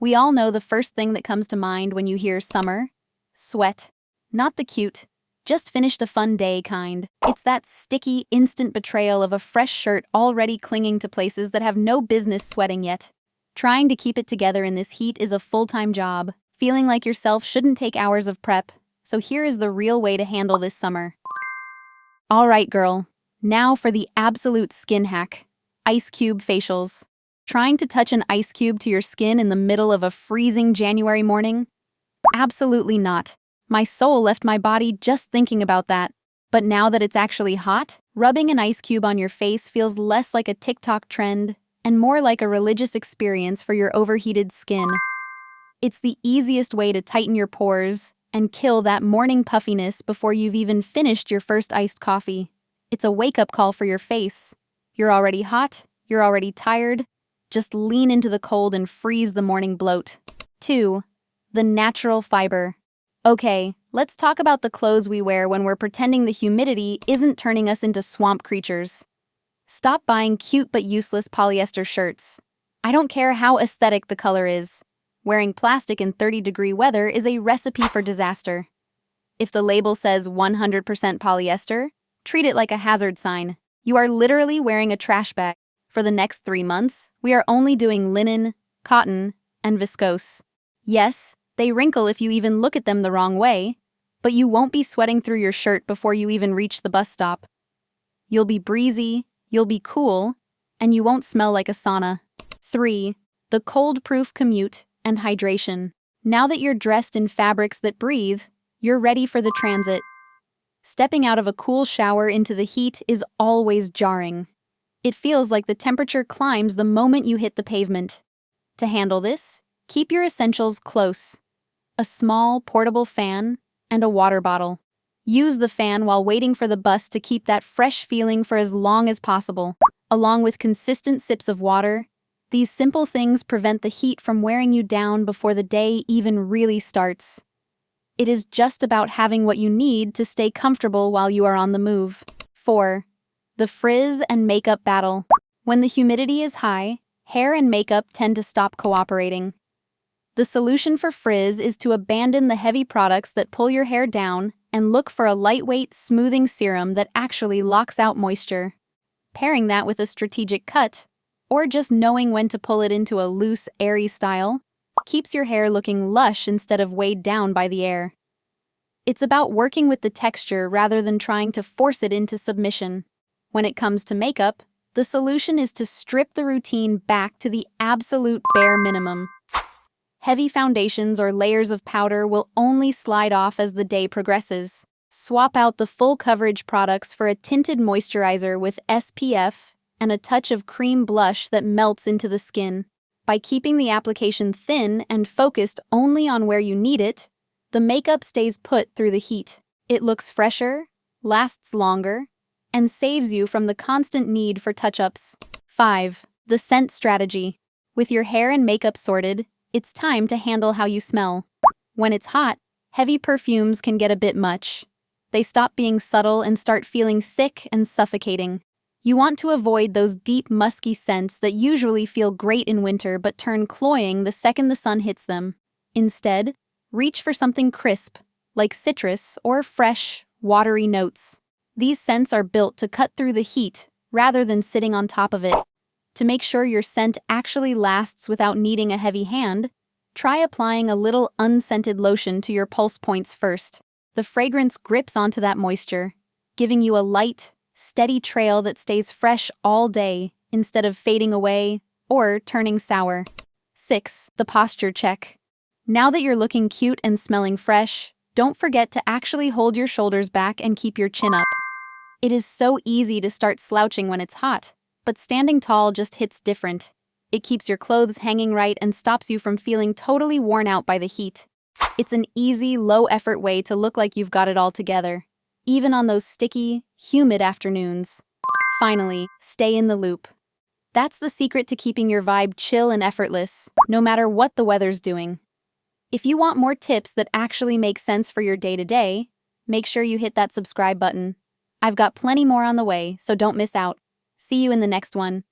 We all know the first thing that comes to mind when you hear summer. Sweat. Not the cute, just finished a fun day kind. It's that sticky, instant betrayal of a fresh shirt already clinging to places that have no business sweating yet. Trying to keep it together in this heat is a full-time job. Feeling like yourself shouldn't take hours of prep. So here is the real way to handle this summer. All right, girl. Now for the absolute skin hack. Ice cube facials. Trying to touch an ice cube to your skin in the middle of a freezing January morning? Absolutely not. My soul left my body just thinking about that. But now that it's actually hot, rubbing an ice cube on your face feels less like a TikTok trend and more like a religious experience for your overheated skin. It's the easiest way to tighten your pores and kill that morning puffiness before you've even finished your first iced coffee. It's a wake-up call for your face. You're already hot, you're already tired. Just lean into the cold and freeze the morning bloat. 2. The natural fiber. Okay, let's talk about the clothes we wear when we're pretending the humidity isn't turning us into swamp creatures. Stop buying cute but useless polyester shirts. I don't care how aesthetic the color is. Wearing plastic in 30-degree weather is a recipe for disaster. If the label says 100% polyester, treat it like a hazard sign. You are literally wearing a trash bag. For the next 3 months, we are only doing linen, cotton, and viscose. Yes, they wrinkle if you even look at them the wrong way, but you won't be sweating through your shirt before you even reach the bus stop. You'll be breezy, you'll be cool, and you won't smell like a sauna. 3. The cold-proof commute and hydration. Now that you're dressed in fabrics that breathe, you're ready for the transit. Stepping out of a cool shower into the heat is always jarring. It feels like the temperature climbs the moment you hit the pavement. To handle this, keep your essentials close. A small, portable fan and a water bottle. Use the fan while waiting for the bus to keep that fresh feeling for as long as possible. Along with consistent sips of water, these simple things prevent the heat from wearing you down before the day even really starts. It is just about having what you need to stay comfortable while you are on the move. 4. The frizz and makeup battle. When the humidity is high, hair and makeup tend to stop cooperating. The solution for frizz is to abandon the heavy products that pull your hair down and look for a lightweight, smoothing serum that actually locks out moisture. Pairing that with a strategic cut, or just knowing when to pull it into a loose, airy style, keeps your hair looking lush instead of weighed down by the air. It's about working with the texture rather than trying to force it into submission. When it comes to makeup, the solution is to strip the routine back to the absolute bare minimum. Heavy foundations or layers of powder will only slide off as the day progresses. Swap out the full coverage products for a tinted moisturizer with SPF and a touch of cream blush that melts into the skin. By keeping the application thin and focused only on where you need it, the makeup stays put through the heat. It looks fresher, lasts longer, and saves you from the constant need for touch-ups. 5. The scent strategy. With your hair and makeup sorted, it's time to handle how you smell. When it's hot, heavy perfumes can get a bit much. They stop being subtle and start feeling thick and suffocating. You want to avoid those deep, musky scents that usually feel great in winter but turn cloying the second the sun hits them. Instead, reach for something crisp, like citrus or fresh, watery notes. These scents are built to cut through the heat rather than sitting on top of it. To make sure your scent actually lasts without needing a heavy hand, try applying a little unscented lotion to your pulse points first. The fragrance grips onto that moisture, giving you a light, steady trail that stays fresh all day instead of fading away or turning sour. 6. The posture check. Now that you're looking cute and smelling fresh, don't forget to actually hold your shoulders back and keep your chin up. It is so easy to start slouching when it's hot, but standing tall just hits different. It keeps your clothes hanging right and stops you from feeling totally worn out by the heat. It's an easy, low-effort way to look like you've got it all together, even on those sticky, humid afternoons. Finally, stay in the loop. That's the secret to keeping your vibe chill and effortless, no matter what the weather's doing. If you want more tips that actually make sense for your day-to-day, make sure you hit that subscribe button. I've got plenty more on the way, so don't miss out. See you in the next one.